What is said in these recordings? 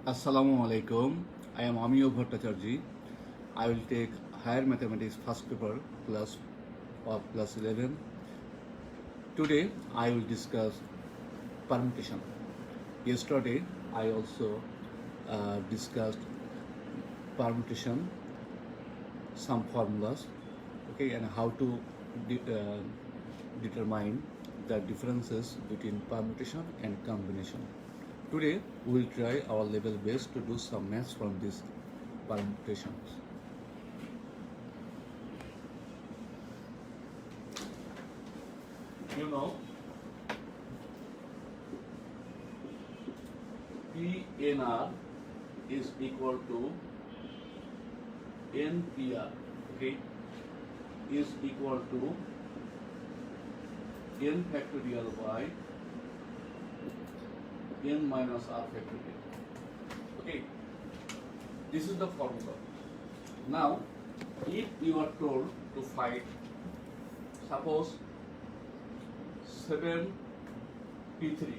Assalamu alaikum. I am Amiyo Bhattacharjee. I will take higher mathematics first paper plus or plus 11. Today I will discuss permutation. Yesterday I also discussed permutation, some formulas, okay, and how to determine the differences between permutation and combination. Today we will try our level best to do some maths from these permutations. You know, PNR is equal to NPR, okay, is equal to n factorial by n minus r factorial. Okay, this is the formula. Now, if you are told to find, suppose 7p3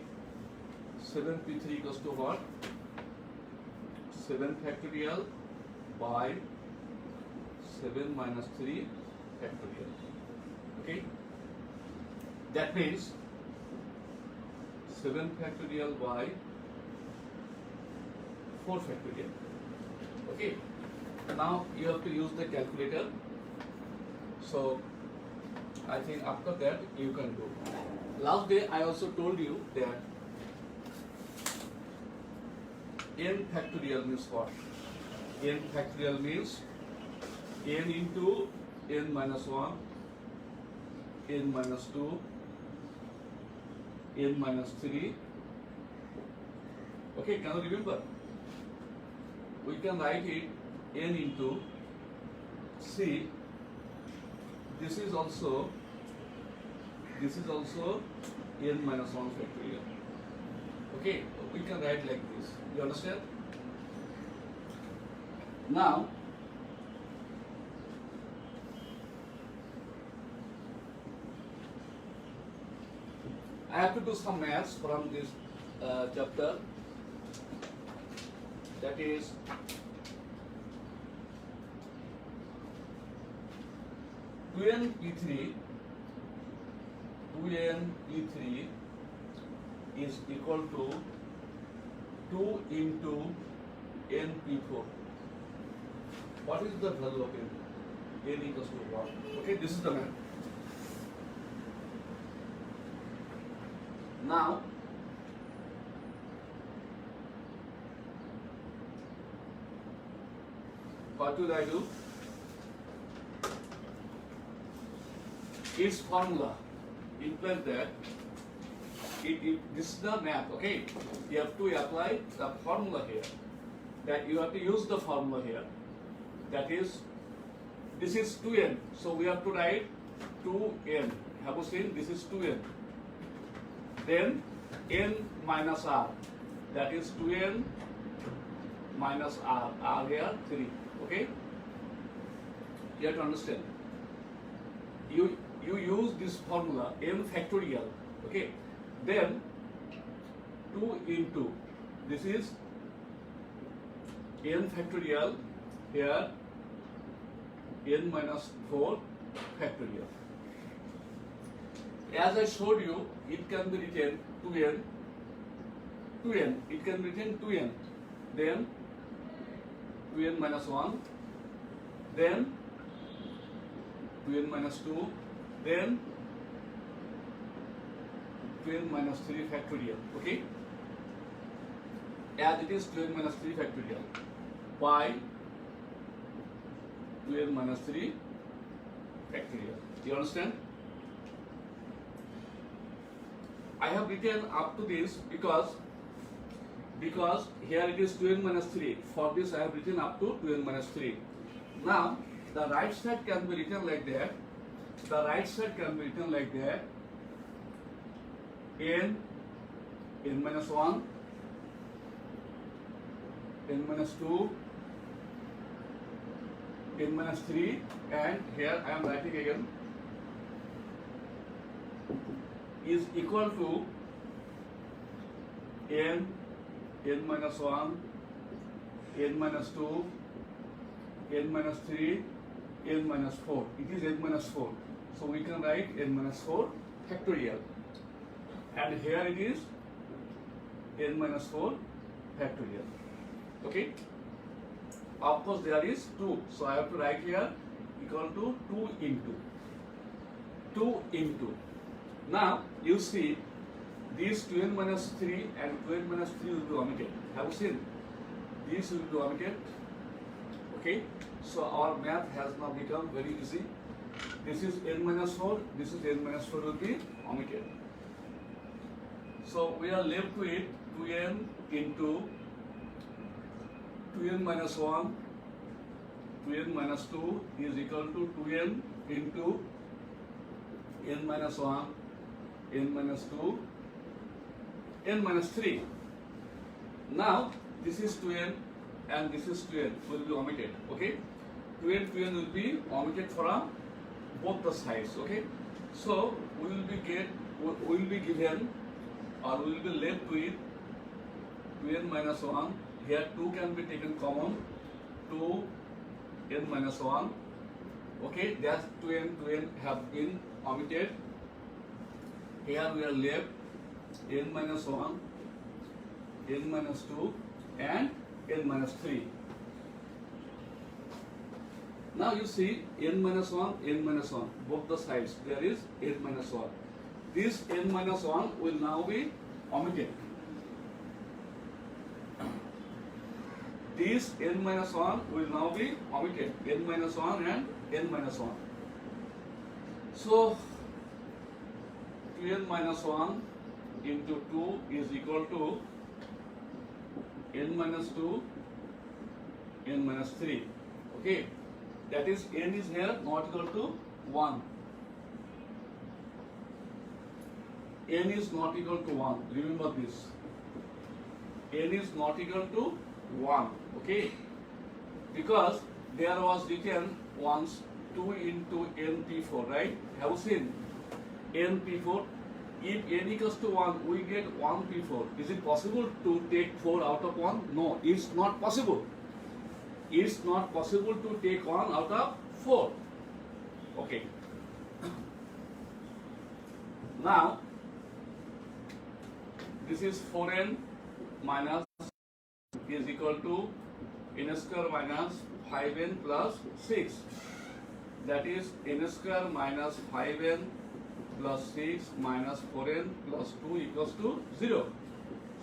equals to what? 7 factorial by 7 minus 3 factorial. Okay, that means 7 factorial by 4 factorial. Okay, now you have to use the calculator. So I think after that you can do. Last day I also told you that n factorial means what? N factorial means n into n minus 1, n minus 2, n minus 3. Okay, can you remember? We can write it n into c. This is also n minus 1 factorial. Okay, we can write like this. You understand? Now, I have to do some maths from this chapter. That is 2np3 is equal to 2 into np4. What is the value of n? N equals to what? Okay, this is the math. Now, what will I do? Its formula implies that this is the math, okay? You have to apply the formula here. That you have to use the formula here. That is, this is 2n. So we have to write 2n. Have you seen? This is 2n. Then n minus r. That is 2n minus r. R here 3. Okay? You have to understand. You use this formula n factorial. Okay? Then 2 into this is n factorial here n minus 4 factorial. As I showed you, it can be written 2n, it can be written 2n, then 2n minus 1, then 2n minus 2, then 2n minus 3 factorial, okay? As it is 2n minus 3 factorial by 2n minus 3 factorial. Do you understand? I have written up to this because here it is 2n minus 3. For this I have written up to 2n minus 3. Now the right side can be written like that. The right side can be written like that. n minus 1, n minus 2, n minus 3, and here I am writing again is equal to n minus 1, n minus 2, n minus 3, n minus 4. It is n minus 4. So we can write n minus 4 factorial. And here it is n minus 4 factorial. Okay? Of course there is 2. So I have to write here equal to 2 into. 2 into. Now you see these 2n minus 3 and 2n minus 3 will be omitted. Have you seen? These will be omitted. Okay? So our math has now become very easy. This is n minus 4, this is n minus 4 will be omitted. So we are left with 2n into 2n minus 1, 2n minus 2 is equal to 2n into n minus 1, n minus 2, n minus 3. Now this is 2n and this is 2n will be omitted. Okay? 2n will be omitted from both the sides. Okay? So we will be given or we will be left with 2n minus 1. Here 2 can be taken common. 2 n minus 1. Okay, that's 2n have been omitted. Here we are left n minus 1, n minus 2 and n minus 3. Now you see n minus 1, n minus 1, both the sides there is n minus 1. This n minus 1 will now be omitted. This n minus 1 will now be omitted. N minus 1 and n minus 1. So 2n minus 1 into 2 is equal to n minus 2, n minus 3. Okay, that is n is here not equal to 1. N is not equal to 1. Remember this. N is not equal to 1. Okay, because there was written once 2 into np4, right? Have you seen np4? If n equals to 1, we get 1p4. Is it possible to take 4 out of 1? No, it's not possible. It's not possible to take 1 out of 4. Okay. Now, this is 4n minus is equal to n square minus 5n plus 6. That is n square minus 5n plus 6 minus 4n plus 2 equals to 0.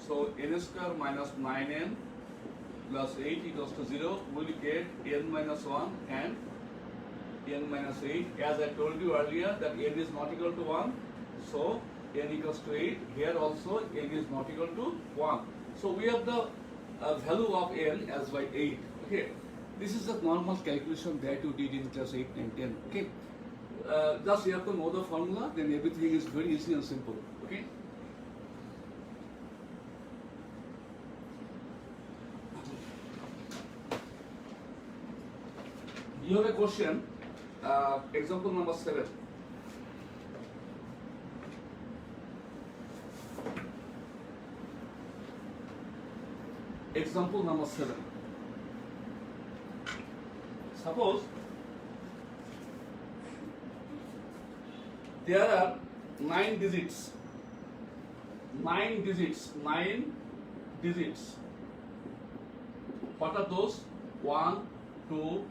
So n square minus 9n plus 8 equals to 0. We will get n minus 1 and n minus 8. As I told you earlier that n is not equal to 1. So n equals to 8. Here also n is not equal to 1. So we have the value of n as by 8. Okay. This is the normal calculation that you did in class 8 and 10. Okay. Just you have to know the formula, then everything is very easy and simple. Okay. You have a question, example number 7. Example number 7. Suppose there are 9 digits. 9 digits. 9 digits. What are those? 1, 2,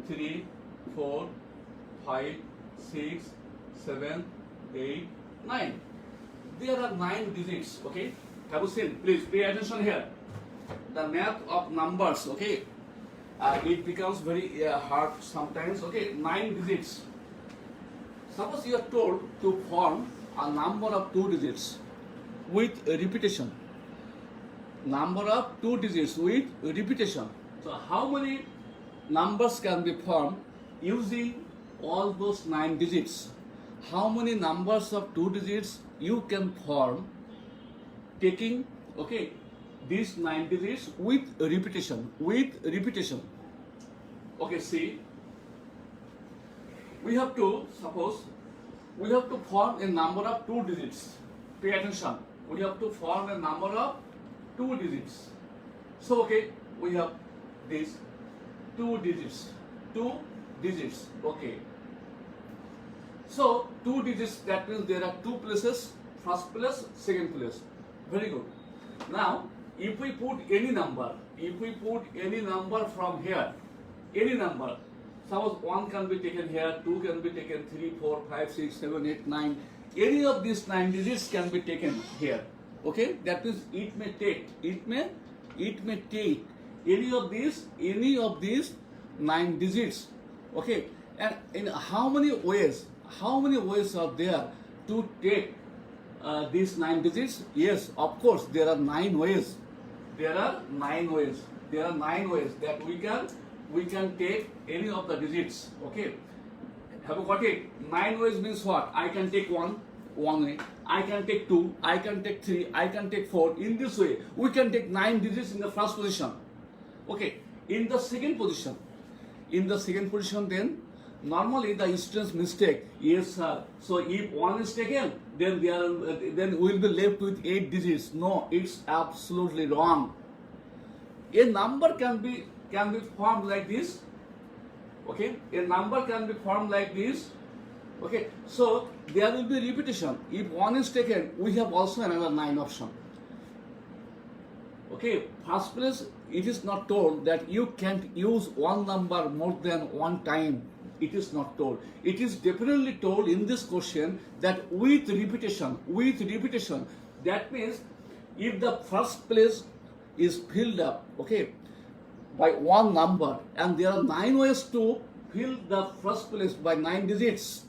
3, 4, 5, 6, 7, 8, 9. There are 9 digits. Okay. Have you seen? Please pay attention here. The math of numbers. Okay. It becomes very hard sometimes. Okay. 9 digits. Suppose you are told to form a number of 2 digits with repetition. Number of 2 digits with repetition. So how many numbers can be formed using all those 9 digits? How many numbers of 2 digits you can form taking, okay, these 9 digits with repetition? With repetition. Okay, see. We have to, suppose, we have to form a number of 2 digits. Pay attention. We have to form a number of 2 digits. So, okay, we have this two digits. Two digits. Okay. So two digits, that means there are two places, first place, second place. Very good. Now if we put any number, from here, any number, suppose 1 can be taken here, 2 can be taken, 3, 4, 5, 6, 7, 8, 9, any of these 9 digits can be taken here. Okay, that means it may take any of these 9 digits. Okay, and in how many ways are there to take these 9 digits? Yes, of course, there are 9 ways. There are 9 ways that we can take any of the digits. Okay, have you got it? 9 ways means what? I can take one way, I can take 2, I can take 3, I can take 4. In this way, we can take 9 digits in the first position. Okay, in the second position, then normally the student's mistake, yes sir, so if 1 is taken, then then we will be left with 8 digits. No, it's absolutely wrong. A number can be formed like this. Okay, a number can be formed like this. Okay, so there will be repetition. If 1 is taken, we have also another 9 option. Okay, first place, it is not told that you can't use one number more than one time. It is not told. It is definitely told in this question that with repetition. That means if the first place is filled up, okay, by one number, and there are 9 ways to fill the first place by 9 digits,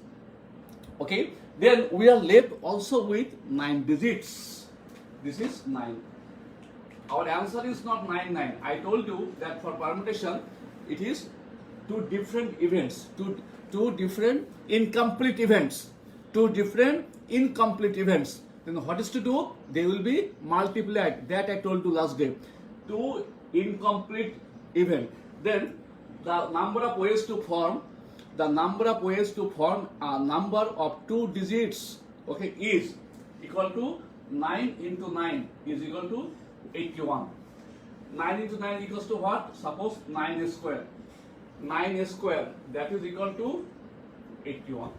okay, then we are left also with 9 digits. This is 9. Our answer is not 9. I told you that for permutation, it is two different events, two different incomplete events. Then what is to do? They will be multiplied. That I told you last day. Two incomplete events. Then the number of ways to form a number of 2 digits, okay, is equal to 9 into 9 is equal to 81. 9 into 9 equals to what? Suppose 9 square. 9 square, that is equal to 81.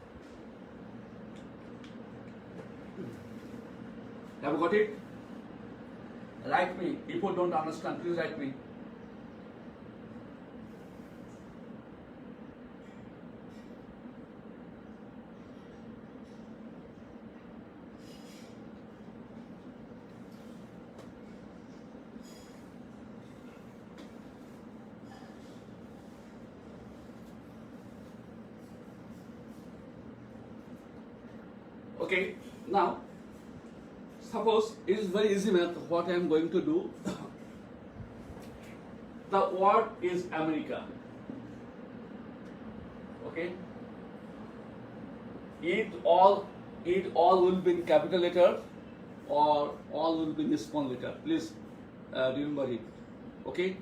Have you got it? Write me. If you don't understand, please write me. Okay, now suppose it is very easy math. What I am going to do, the word is America. Okay, it all will be in capital letter or all will be in small letter. Please remember it. Okay,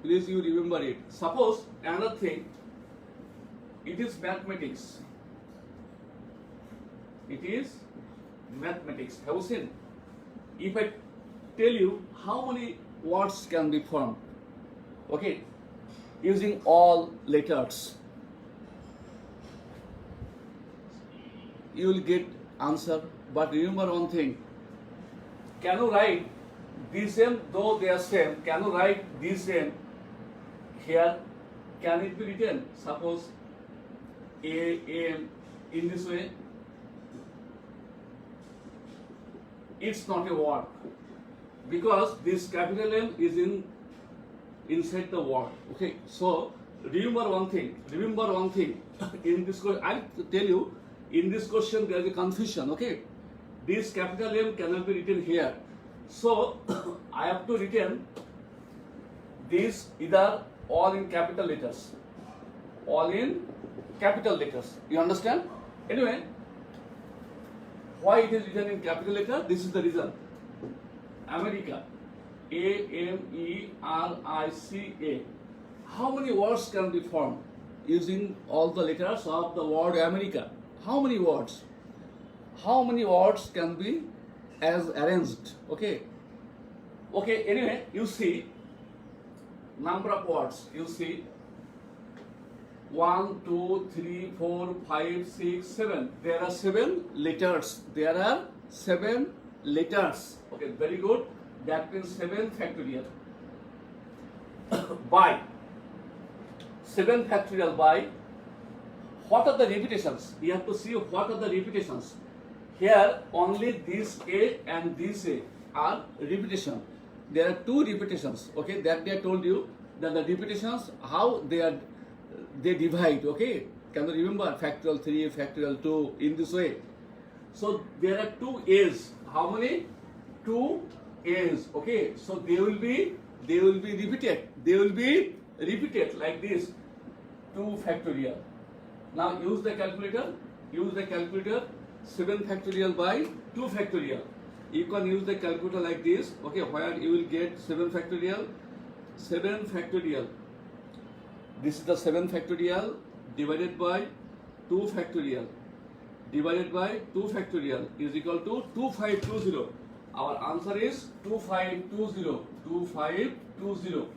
please you remember it. Suppose another thing, it is mathematics. It is mathematics. Have you seen? If I tell you how many words can be formed, okay, using all letters, you will get answer. But remember one thing: can you write this same, though they are same? Can you write this same here? Can it be written? Suppose A-M in this way. It's not a word because this capital M is inside the word. Okay, so remember one thing. In this question, I'll tell you. In this question, there is a confusion. Okay, this capital M cannot be written here. So I have to written this either all in capital letters. You understand? Anyway. Why it is written in capital letter? This is the reason. America. A-M-E-R-I-C-A. How many words can be formed using all the letters of the word America? How many words? How many words can be as arranged? Okay. Okay, anyway, you see, number of words. You see 1, 2, 3, 4, 5, 6, 7. There are 7 letters. There are 7 letters. Okay, very good. That means 7 factorial. By 7 factorial by. What are the repetitions? We have to see what are the repetitions. Here only this A and this A are repetition. There are 2 repetitions. Okay, that they told you that the repetitions how they divide. Okay, can you remember factorial 3, factorial 2 in this way? So there are 2 A's. How many? 2 A's. Okay, so they will be repeated. They will be repeated like this. 2 factorial. Now use the calculator. Use the calculator. 7 factorial by 2 factorial. You can use the calculator like this. Okay, where you will get 7 factorial. 7 factorial. This is the 7 factorial divided by 2 factorial divided by 2 factorial is equal to 2520. Our answer is 2520. 2520.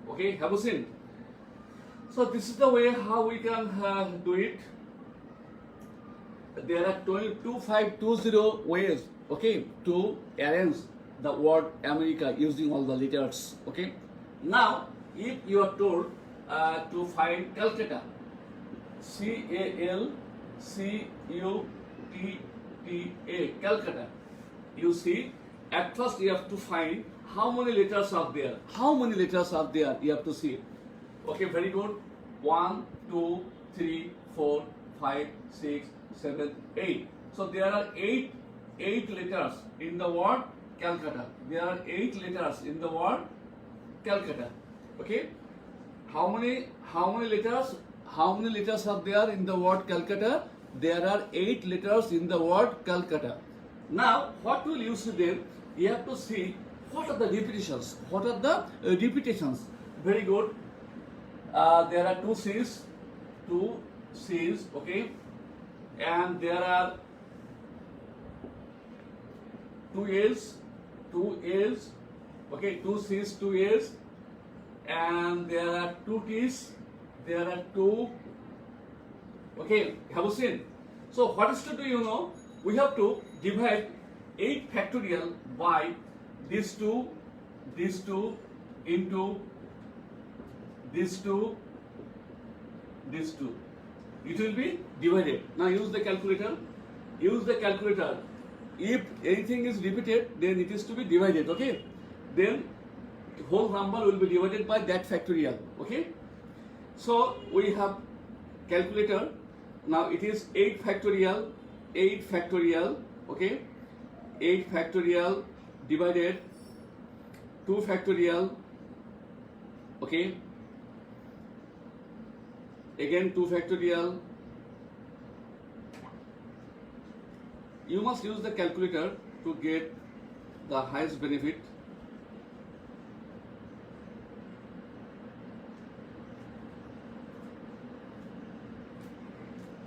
Okay, have you seen? So this is the way how we can do it. There are 2520 ways, okay, to arrange the word America using all the letters. Okay. Now, if you are told to find Calcutta, CALCUTTA, Calcutta, you see, at first you have to find how many letters are there. How many letters are there? You have to see. Okay, very good. 1, 2, 3, 4, 5, 6, 7, 8. So there are 8 letters in the word Calcutta. There are 8 letters in the word Calcutta. Okay. How many letters? How many letters are there in the word Calcutta? There are 8 letters in the word Calcutta. Now, what will you see then? You have to see what are the repetitions. What are the repetitions? Very good. There are 2 C's, okay, and there are 2 A's, okay, 2 C's, 2 A's, and there are 2 T's, there are 2, okay, have you seen? So what is to do, you know, we have to divide 8 factorial by these two into these two. It will be divided. Now use the calculator. Use the calculator. If anything is repeated, then it is to be divided. Okay. Then whole number will be divided by that factorial. Okay. So we have calculator. Now it is 8 factorial. 8 factorial. Okay. 8 factorial divided 2 factorial. Okay. Again 2 factorial. You must use the calculator to get the highest benefit.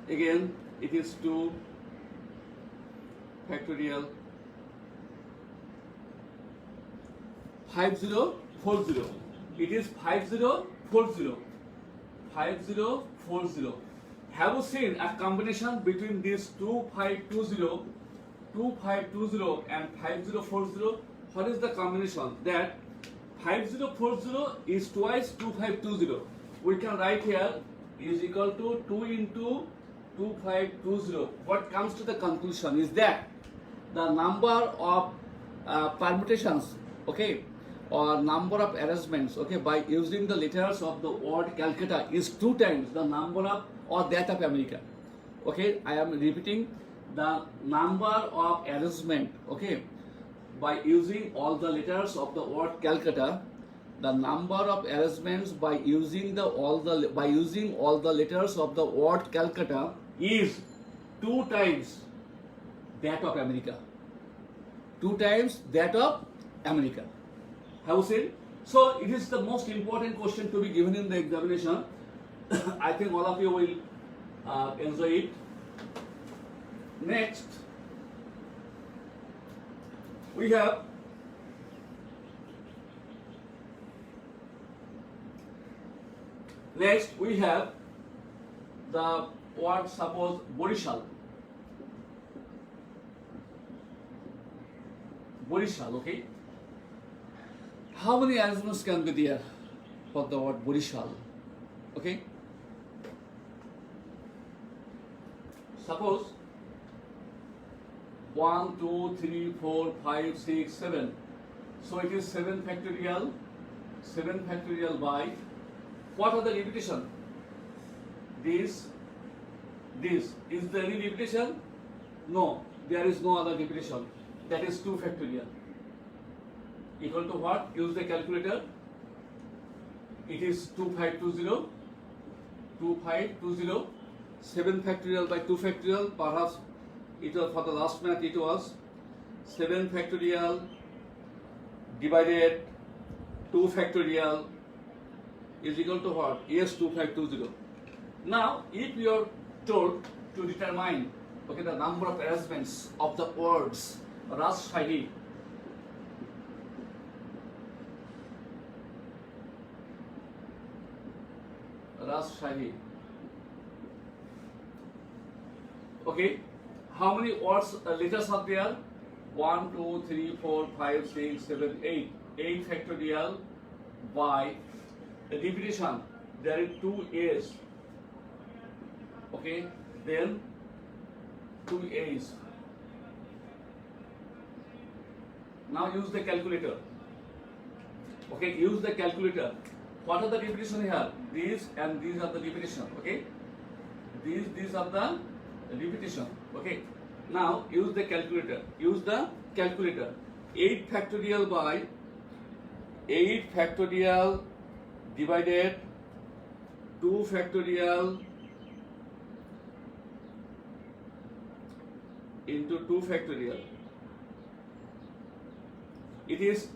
Again it is 2 factorial 5040. It is 5040. 5040. Have you seen a combination between these 2520 and 5040? What is the combination? That 5040 is twice 2520. We can write here is equal to 2 into 2520. What comes to the conclusion is that the number of permutations, okay, or number of arrangements, okay, by using the letters of the word Calcutta is 2 times the number of or that of America. Okay, I am repeating, the number of arrangement, okay, by using all the letters of the word Calcutta, the number of arrangements by using all the letters of the word Calcutta is 2 times that of America. 2 times that of America. Have you seen? So it is the most important question to be given in the examination. I think all of you will enjoy it. Next, we have Next, we have the word, suppose, Borishal. Borishal, okay? How many arrangements can be there for the word Borishal? Okay? Suppose 1, 2, 3, 4, 5, 6, 7. So it is 7 factorial. 7 factorial by, what are the repetition? This. Is there any repetition? No, there is no other repetition. That is 2 factorial. Equal to what? Use the calculator. It is 2520. 2520. 7 factorial by 2 factorial. Perhaps it was for the last math, it was 7 factorial divided 2 factorial is equal to what? Yes, 2520. Now, if you are told to determine, okay, the number of arrangements of the words Rajshahi, okay, how many words, letters are there? 1, 2, 3, 4, 5, 6, 7, 8. 8 factorial by the repetition. There is 2 A's. Okay, then 2 A's. Now use the calculator. Okay, use the calculator. What are the repetition here? These and these are the repetition. Okay, these are the repetition. Okay, now use the calculator. Use the calculator. 8 factorial by 8 factorial divided 2 factorial into 2 factorial. It is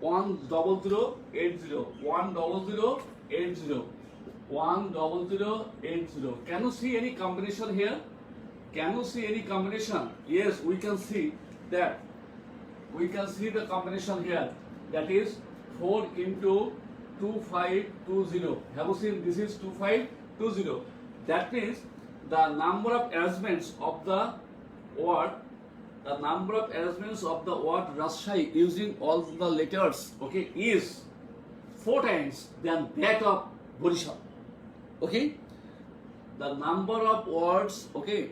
10080. 10080. 10080. Can you see any combination here? Can you see any combination? Yes, we can see that. We can see the combination here. That is 4 into 2520. Have you seen? This is 2520. That means the number of arrangements of the word, Rajshahi using all the letters, okay, is 4 times than that of Borishal. Okay, the number of words, okay,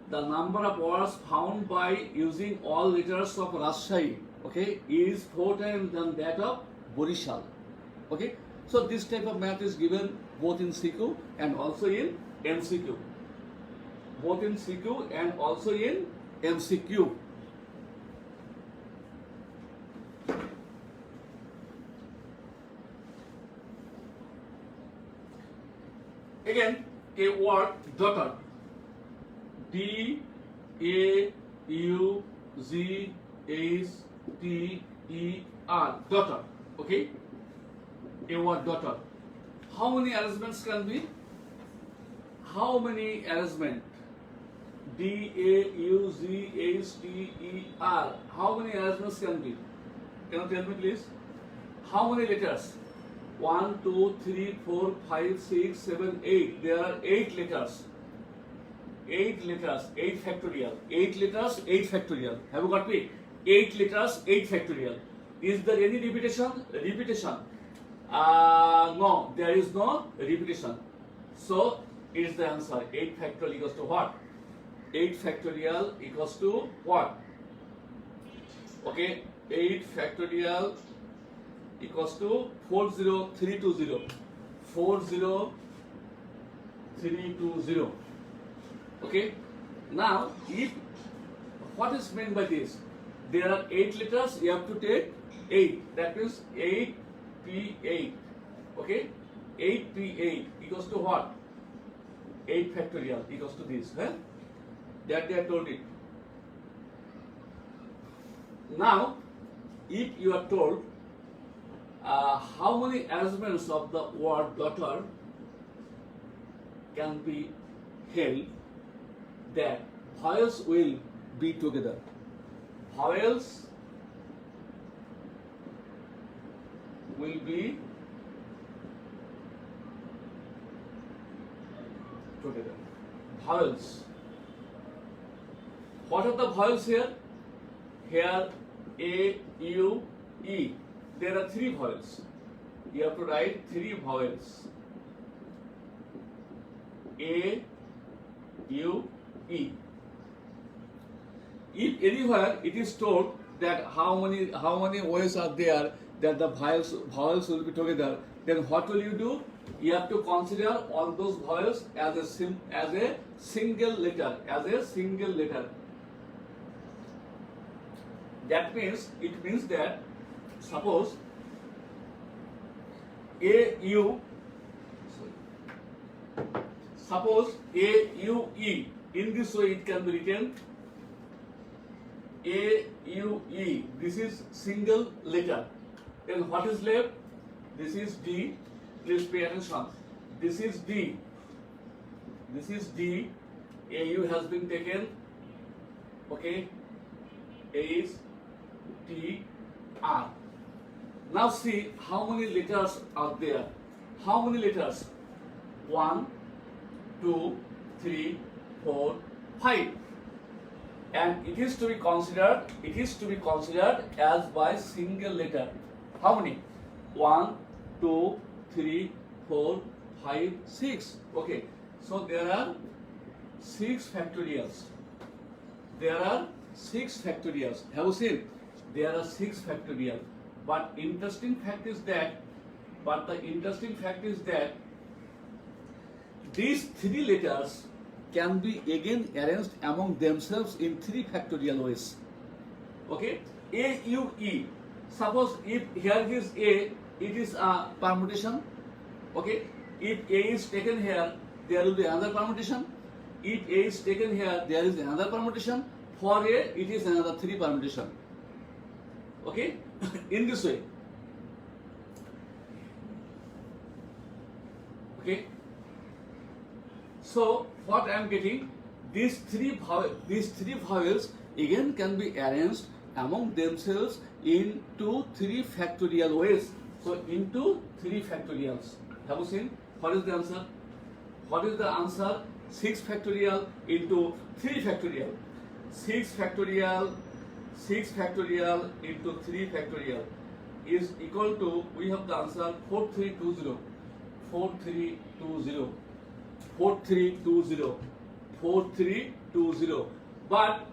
the number of words found by using all letters of Rajshahi, okay, is 4 times than that of Borishal. Okay, so this type of math is given both in CQ and also in MCQ. Both in CQ and also in MCQ. Again, a word daughter. D-A-U-G-H-T-E-R. Daughter. Okay? A word daughter. How many arrangements can be? How many arrangements? D-A-U-G-H-T-E-R. How many arrangements can be? Can you tell me please? How many letters? 1, 2, 3, 4, 5, 6, 7, 8. There are 8 letters. 8 letters, 8 factorial. 8 letters, 8 factorial. Have you got me? 8 letters, 8 factorial. Is there any repetition? Repetition. No, there is no repetition. So, it is the answer. 8 factorial equals to what? 8 factorial equals to what? Okay, 8 factorial equals to 40320. 40320. Okay, now if what is meant by this? There are 8 letters, you have to take 8. That means 8p8. Okay, 8p8 equals to what? 8 factorial equals to this. Huh? That they have told it. Now, if you are told how many arrangements of the word daughter can be held, that vowels will be together. Vowels will be together. Vowels. What are the vowels here? Here A, U, E. There are three vowels. You have to write three vowels. A, U, E. If anywhere it is told that how many ways are there that the vowels will be together, then what will you do? You have to consider all those vowels as a single letter, That means that suppose A U E. In this way it can be written A U E. This is single letter. Then what is left? This is D. Please pay attention. This is D. A U has been taken. Okay. A is T R. Now see how many letters are there. How many letters? 1, 2, 3, 4, 5. And it is to be considered as by single letter. How many? 1, 2, 3, 4, 5, 6. Okay. So there are 6 factorials. Have you seen? There are 6 factorial. But the interesting fact is that these 3 letters can be again arranged among themselves in 3 factorial ways. Okay? A, U, E. Suppose if here is A, it is a permutation. Okay? If A is taken here, there will be another permutation. If A is taken here, there is another permutation. For A, it is another 3 permutation. Okay? In this way. Okay? So what I am getting, these three vowels again can be arranged among themselves into 3 factorial ways. So into 3 factorials. Have you seen? What is the answer? 6 factorial into 3 factorial. 6 factorial into 3 factorial is equal to, we have the answer 4320. 4320. But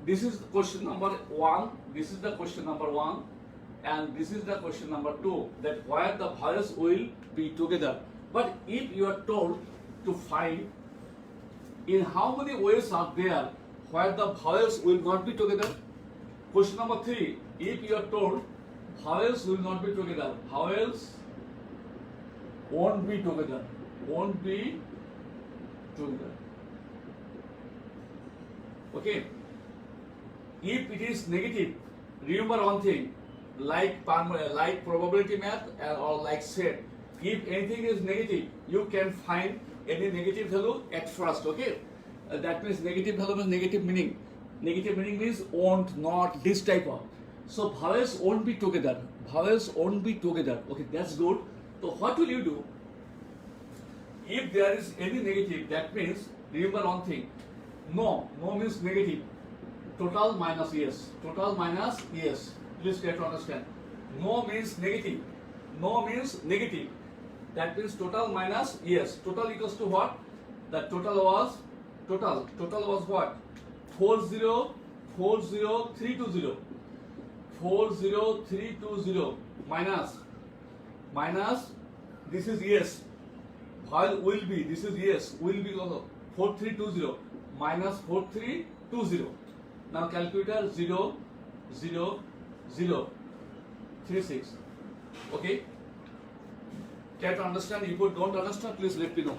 this is question number 1, this is the question number 1, and this is the question number 2, that where the vowels will be together. But if you are told to find in how many ways are there where the vowels will not be together. Question number 3, if you are told vowels will not be together, vowels won't be together. Okay. If it is negative, remember one thing, like probability math or like set. If anything is negative, you can find any negative value at first. Okay. That means negative value means negative meaning. Negative meaning means won't, not, this type of. So vowels won't be together. Okay, that's good. So what will you do? If there is any negative, that means, remember one thing, no means negative. Total minus yes. Please try to understand. No means negative. That means total minus yes. Total equals to what? The total was what? 40320. 40320 minus this is yes. While will be, this is yes, will be also 4320 minus 4320. Now calculator 0 0 0 36. Okay? Try to understand. If you don't understand, please let me know.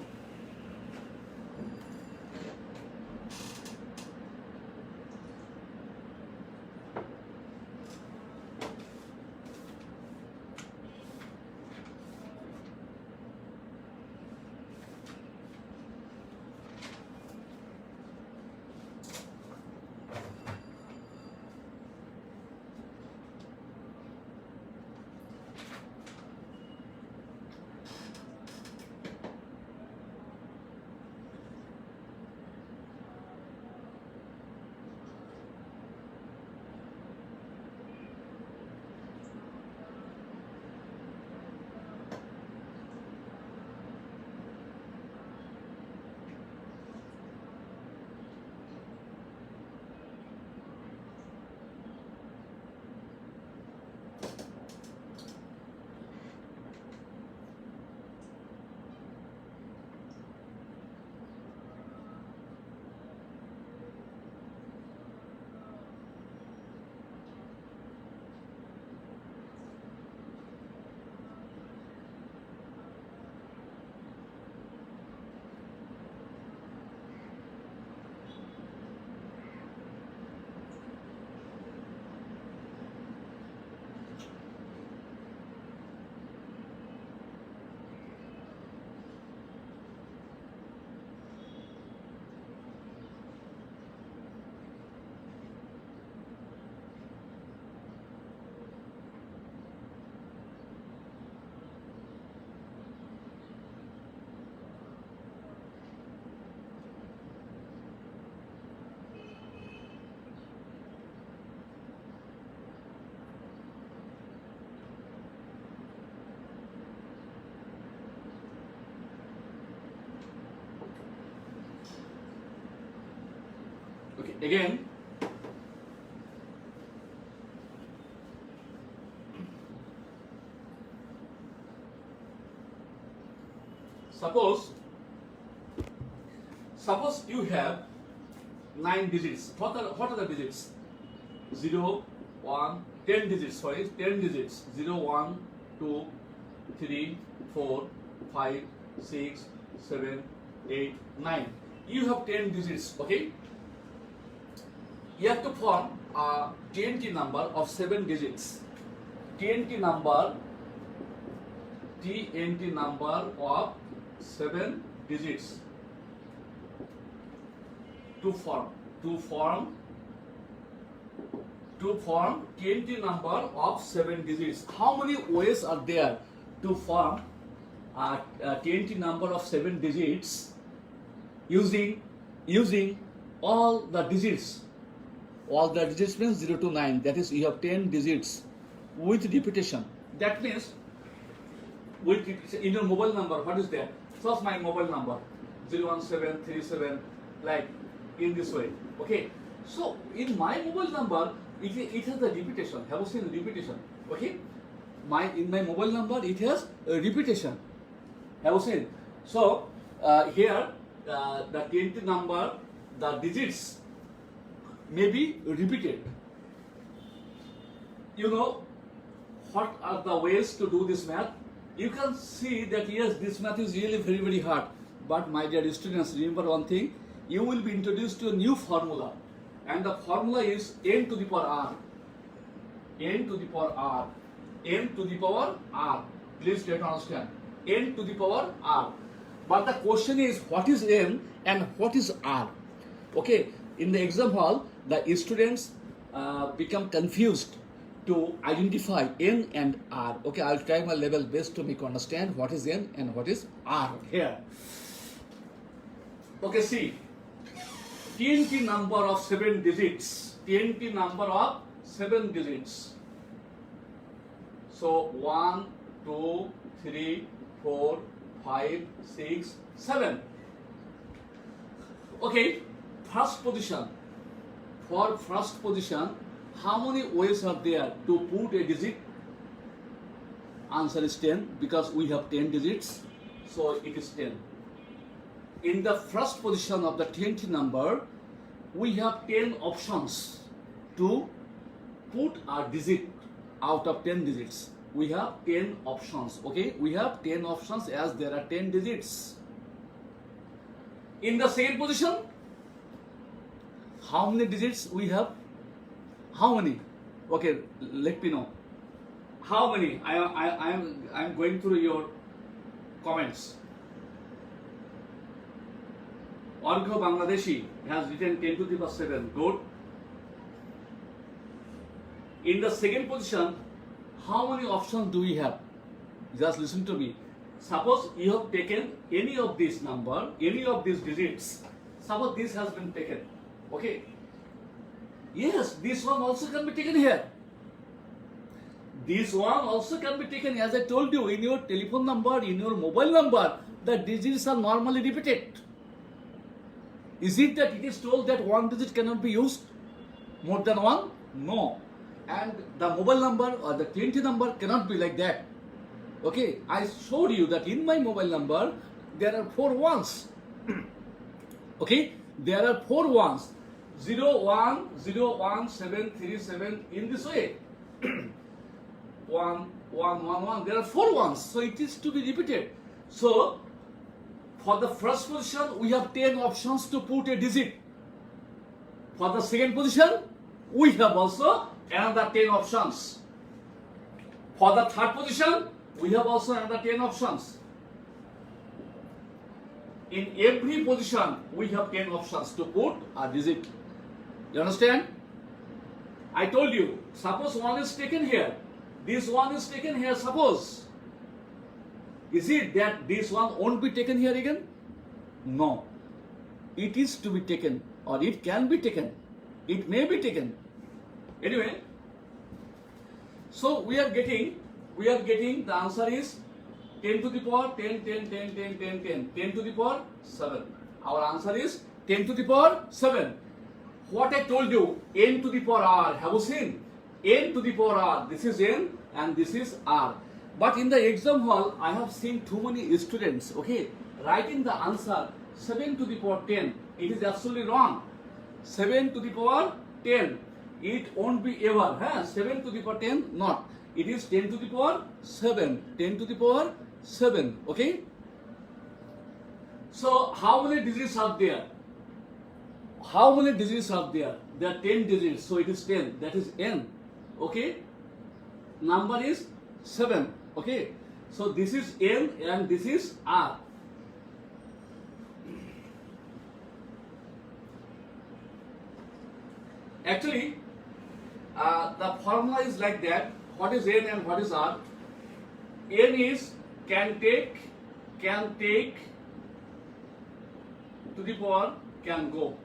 again. Suppose you have 9 digits. What are the digits? 0, 1, 10 digits. Sorry, 10 digits. 0, 1, 2, 3, 4, 5, 6, 7, 8, 9. You have 10 digits. Okay. You have to form a TNT number of 7 digits. TNT number of 7 digits to form TNT number of 7 digits. How many ways are there to form a TNT number of 7 digits using all the digits? All the digits means 0 to 9. That is, you have 10 digits with repetition. That means in your mobile number, what is there? First, my mobile number 01737, like in this way. Okay. So in my mobile number, it has the repetition. Have you seen repetition? Okay. In my mobile number, it has a repetition. Have you seen? So here the TNT number, the digits may be repeated. You know what are the ways to do this math? You can see that yes, this math is really very, very hard. But my dear students, remember one thing, you will be introduced to a new formula. And the formula is n to the power r. N to the power r. N to the power r. Please try to understand. N to the power r. But the question is, what is n and what is r? Okay, in the exam hall, the students become confused to identify n and r. Okay, I'll try my level best to make you understand what is n and what is r here. Okay, see, TNT number of 7 digits. TNT number of 7 digits. So 1, 2, 3, 4, 5, 6, 7. Okay, first position. For first position, how many ways are there to put a digit? Answer is 10 because we have 10 digits. So it is 10. In the first position of the TNT number, we have 10 options to put a digit out of 10 digits. We have 10 options. Okay, we have 10 options as there are 10 digits. In the second position, how many digits we have? How many? Okay, let me know. How many? I am going through your comments. Orgho Bangladeshi has written 10 to the power 7. Good. In the second position, how many options do we have? Just listen to me. Suppose you have taken any of this number, any of these digits. Suppose this has been taken. Okay. Yes, this one also can be taken here. This one also can be taken, as I told you, in your telephone number, in your mobile number, the digits are normally repeated. Is it that it is told that one digit cannot be used more than one? No. And the mobile number or the TNT number cannot be like that. Okay, I showed you that in my mobile number, there are 4 ones. Okay, there are 4 ones. 0, 1, 0, 1, 7, 3, 7 in this way. 1, 1, 1, 1. There are 4 ones. So it is to be repeated. So for the first position, we have 10 options to put a digit. For the second position, we have also another 10 options. For the third position, we have also another 10 options. In every position, we have 10 options to put a digit. You understand? I told you, suppose one is taken here. This one is taken here, suppose. Is it that this one won't be taken here again? No. It is to be taken, or it can be taken. It may be taken. Anyway, so we are getting the answer is 10 to the power 10, 10, 10, 10, 10, 10, 10 to the power 7. Our answer is 10 to the power 7. what I told you, n to the power r. Have you seen? N to the power r. This is n and this is r. But in the exam hall, I have seen too many students, okay, writing the answer 7 to the power 10. It is absolutely wrong. 7 to the power 10. It won't be ever. Huh? 7 to the power 10, not. It is 10 to the power 7. 10 to the power 7. Okay? So, how many digits are there? How many digits are there? There are 10 digits. So, it is 10. That is n. Okay? Number is 7. Okay? So, this is n and this is r. Actually, the formula is like that. What is n and what is r? N is can take to the power can go.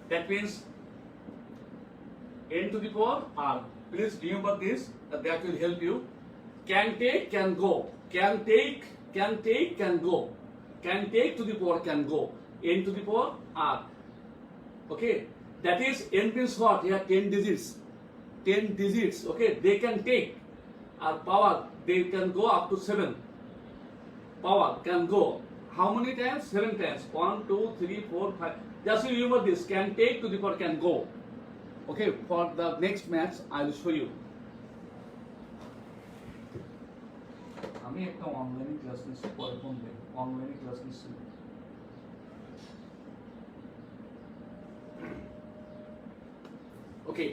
That means n to the power r. Please remember this. That will help you. Can take can go. Can take can go. Can take to the power can go. N to the power r. Okay. That is n means what? Here 10 digits. 10 digits. Okay. They can take power. They can go up to 7. Power can go. How many times? 7 times. 1, 2, 3, 4, 5. Just remember this. Can take to the power can go. Okay. For the next maths, I will show you. আমি একটা অনলাইনে class নিচ্ছি পরে phone দেব অনলাইনে class নিচ্ছি ওকে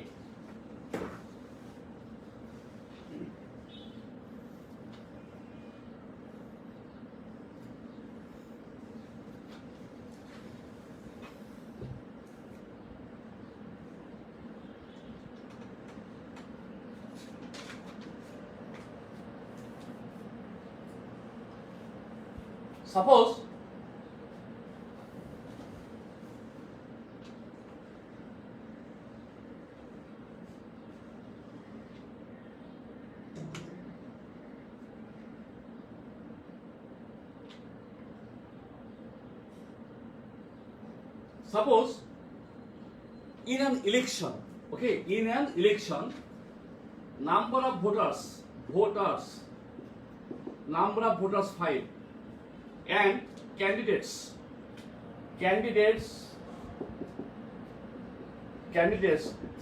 Suppose in an election, okay, in an election, number of voters, number of voters 5. And candidates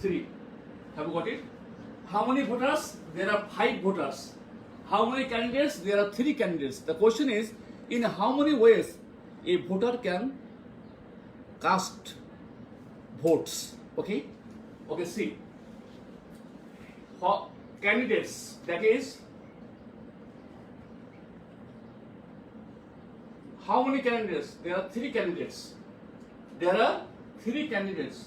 3. Have you got it? How many voters? There are 5 voters. How many candidates? There are 3 candidates. The question is, in how many ways a voter can cast votes? Okay, see. For candidates, that is, how many candidates? There are 3 candidates. There are 3 candidates.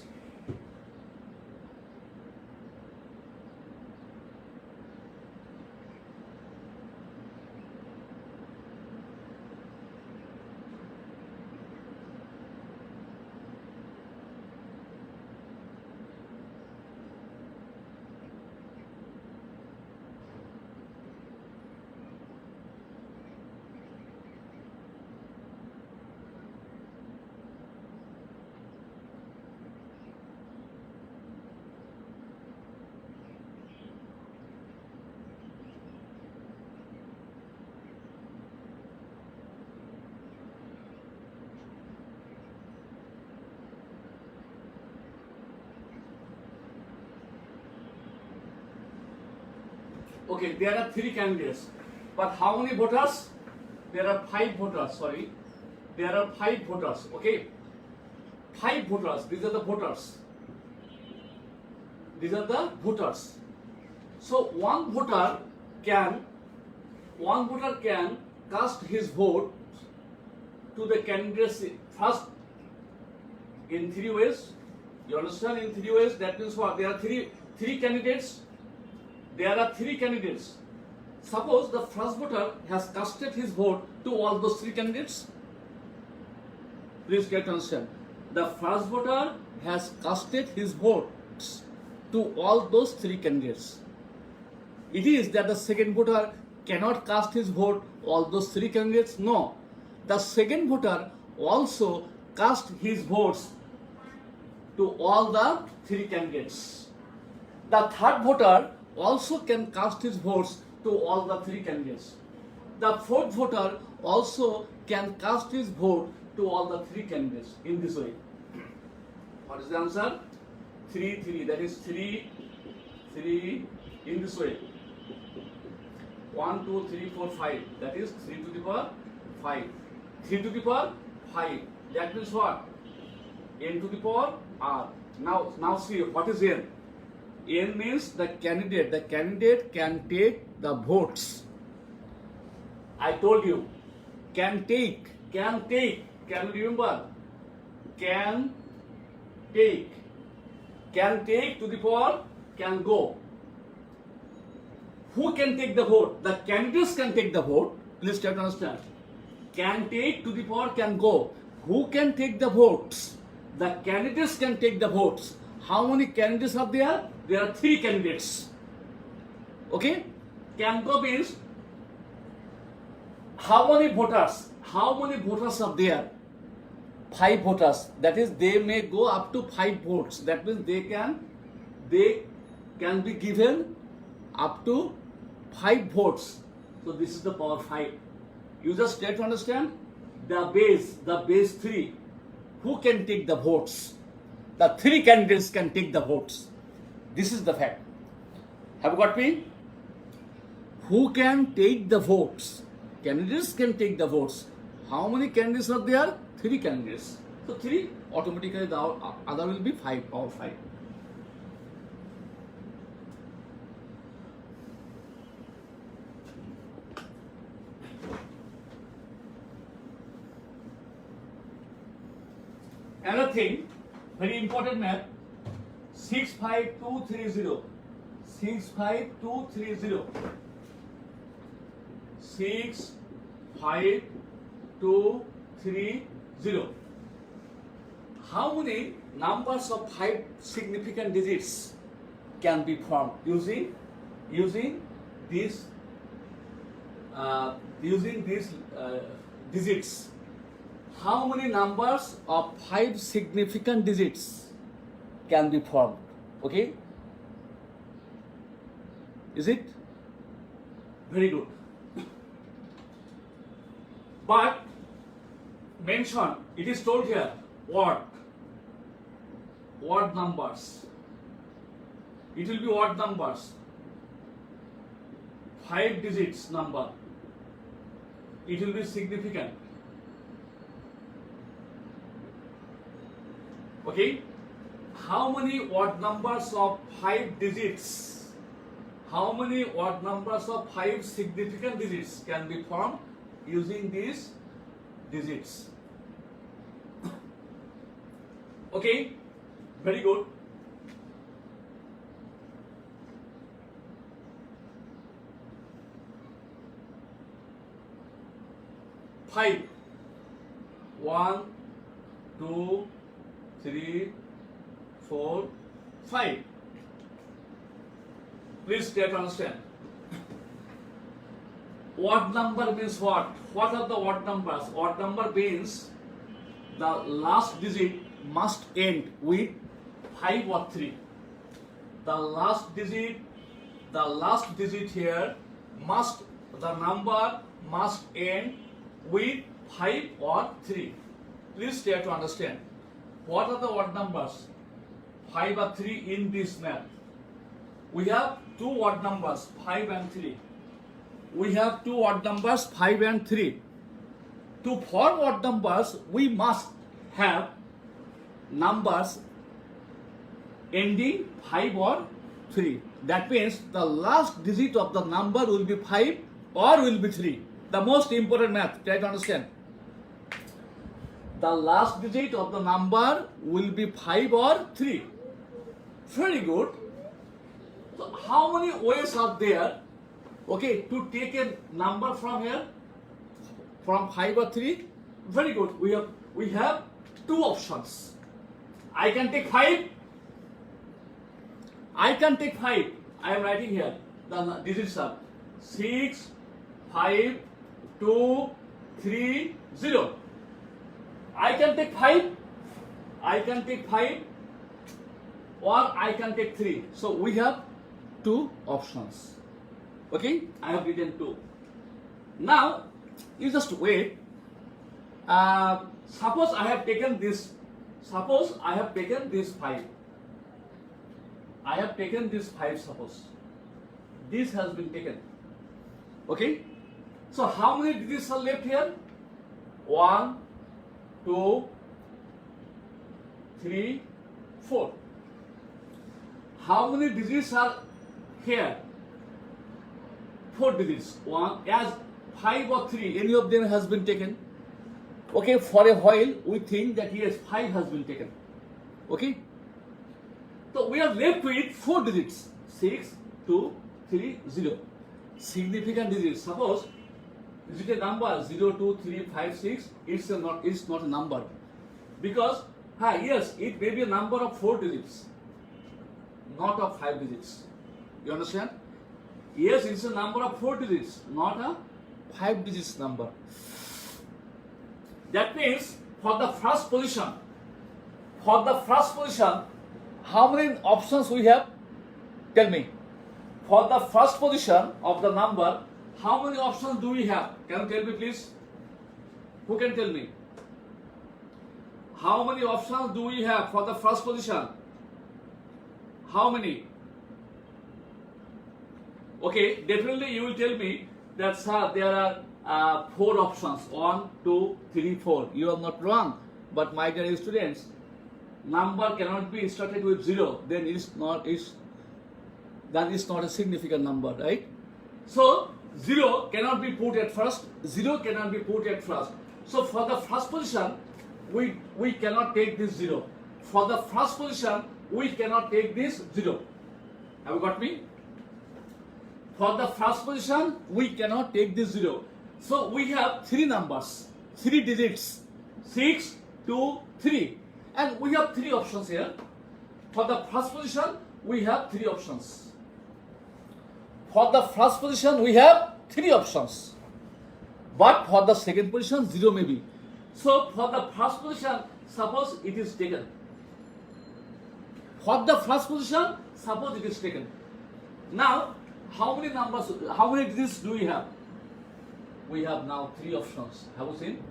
Okay, there are 3 candidates. But how many voters? There are 5 voters, sorry. There are 5 voters, okay? 5 voters, these are the voters. These are the voters. So one voter can cast his vote to the candidates first in 3 ways. You understand? In 3 ways, that means what? There are three candidates. There are 3 candidates. Suppose the first voter has casted his vote to all those 3 candidates. Please get understand. The first voter has casted his votes to all those 3 candidates. It is that the second voter cannot cast his vote all those 3 candidates. No. The second voter also cast his votes to all the three candidates. The third voter also can cast his votes to all the three candidates. The fourth voter also can cast his vote to all the three candidates in this way. What is the answer? 3, 3. That is 3, 3 in this way. 1, 2, 3, 4, 5. That is 3 to the power 5. 3 to the power 5. That means what? N to the power R. Now see what is N. N means the candidate. The candidate can take the votes. I told you. Can take. Can you remember? Can take. Can take to the power can go. Who can take the vote? The candidates can take the vote. Please try to understand. Can take to the power can go. Who can take the votes? The candidates can take the votes. How many candidates are there? There are 3 candidates. Okay? Can go means how many voters? How many voters are there? 5 voters. That is, they may go up to 5 votes. That means they can be given up to 5 votes. So this is the power 5. You just try to understand the base 3. Who can take the votes? The 3 candidates can take the votes. This is the fact. Have you got me? Who can take the votes? Candidates can take the votes. How many candidates are there? 3 candidates. So 3, automatically the other will be 5, power 5. Another thing, very important math, 65230. 65230. 65230. How many numbers of 5 significant digits can be formed using these digits? How many numbers of 5 significant digits can be formed? Okay? Is it? Very good. But mention, it is told here, odd numbers. It will be odd numbers. 5 digits number. It will be significant. Okay? How many odd numbers of 5 digits? How many odd numbers of 5 significant digits can be formed using these digits? Okay? Very good. Five. 1, 2, 3, 4, 5. Please try to understand. Odd number means what? What are the odd numbers? Odd number means the last digit must end with 5 or 3. The last digit here the number must end with 5 or 3. Please try to understand. What are the odd numbers? 5 or 3 in this math. We have 2 odd numbers, 5 and 3. We have 2 odd numbers, 5 and 3. To form odd numbers, we must have numbers ending 5 or 3. That means the last digit of the number will be 5 or will be 3. The most important math, try to understand. The last digit of the number will be 5 or 3. Very good. So how many ways are there, okay, to take a number from here, from 5 or 3? Very good. We have 2 options. I can take 5. I am writing here. The digits are 6, 5, 2, 3, 0. I can take 5. or I can take 3. So we have 2 options. Okay, I have written 2. Now you just wait. Suppose I have taken this. Suppose I have taken this 5. I have taken this 5. Suppose this has been taken. Okay. So how many digits are left here? 1, 2, 3, 4. How many digits are here? 4 digits. 1, as 5 or 3, any of them has been taken. Okay, for a while we think that yes, 5 has been taken. Okay. So we are left with 4 digits. 6, 2, 3, 0. Significant digits. Suppose is it a number 0, 2, 3, 5, 6? It's not a number, because yes, it may be a number of 4 digits, not of 5 digits. You understand? Yes, it's a number of 4 digits, not a 5 digits number. That means for the first position, how many options we have? Tell me. For the first position of the number, how many options do we have? Can you tell me, please? Who can tell me? How many options do we have for the first position? How many? Okay, definitely you will tell me that, sir, there are 4 options. 1, 2, 3, 4. You are not wrong. But my dear students, number cannot be started with 0. Then that is not a significant number, right? So 0 cannot be put at first. 0 cannot be put at first. So for the first position, we cannot take this 0. For the first position, we cannot take this 0. Have you got me? For the first position, we cannot take this 0. So we have 3 numbers, 3 digits, 6, 2, 3. And we have 3 options here. For the first position, we have 3 options. For the first position, we have 3 options. But for the second position, 0 may be. So for the first position, suppose it is taken. For the first position, suppose it is taken. Now, how many digits do we have? We have now 3 options. Have you seen?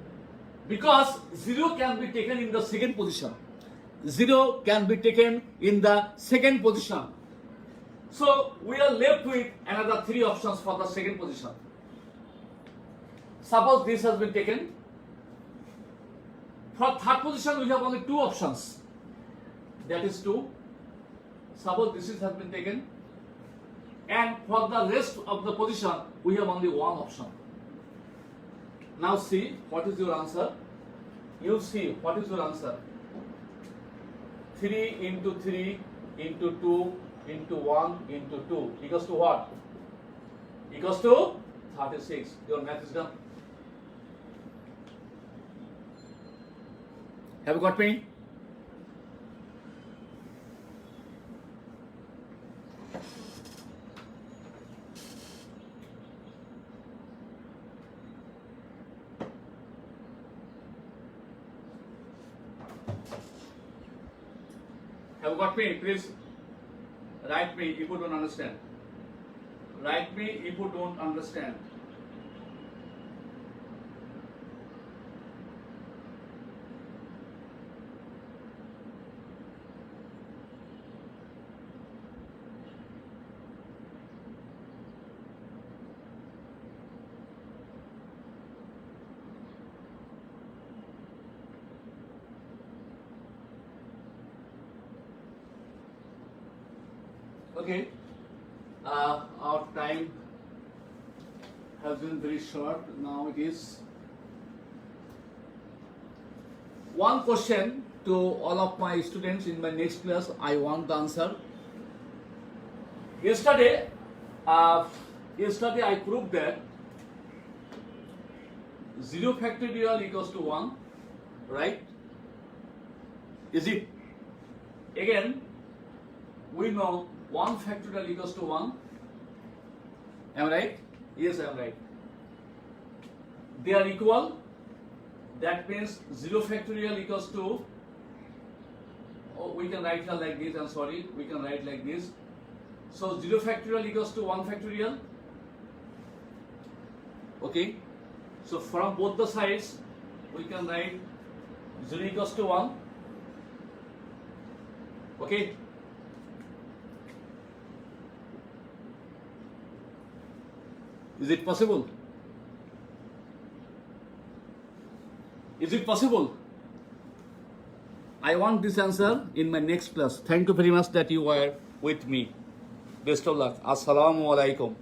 Because 0 can be taken in the second position. 0 can be taken in the second position. So we are left with another 3 options for the second position. Suppose this has been taken. For third position, we have only 2 options. That is 2. Suppose this has been taken. And for the rest of the position, we have only 1 option. Now see, what is your answer? You see, what is your answer? 3 into 3 into 2 into 1 into 2 equals to what? Equals to 36. Your math is done. Have you got me? Have you got me? Please write me if you don't understand. Write me if you don't understand. Okay, our time has been very short. Now it is one question to all of my students in my next class. I want the answer. Yesterday I proved that 0 factorial equals to 1, right? Is it? Again, we know 1 factorial equals to 1. Am I right? Yes, I am right. They are equal. That means 0 factorial equals to So we can write here like this, I'm sorry, we can write like this. So 0 factorial equals to 1 factorial. Okay. So from both the sides, we can write 0 equals to 1. Okay. Is it possible? Is it possible? I want this answer in my next class. Thank you very much that you were with me. Best of luck. Assalamu alaikum.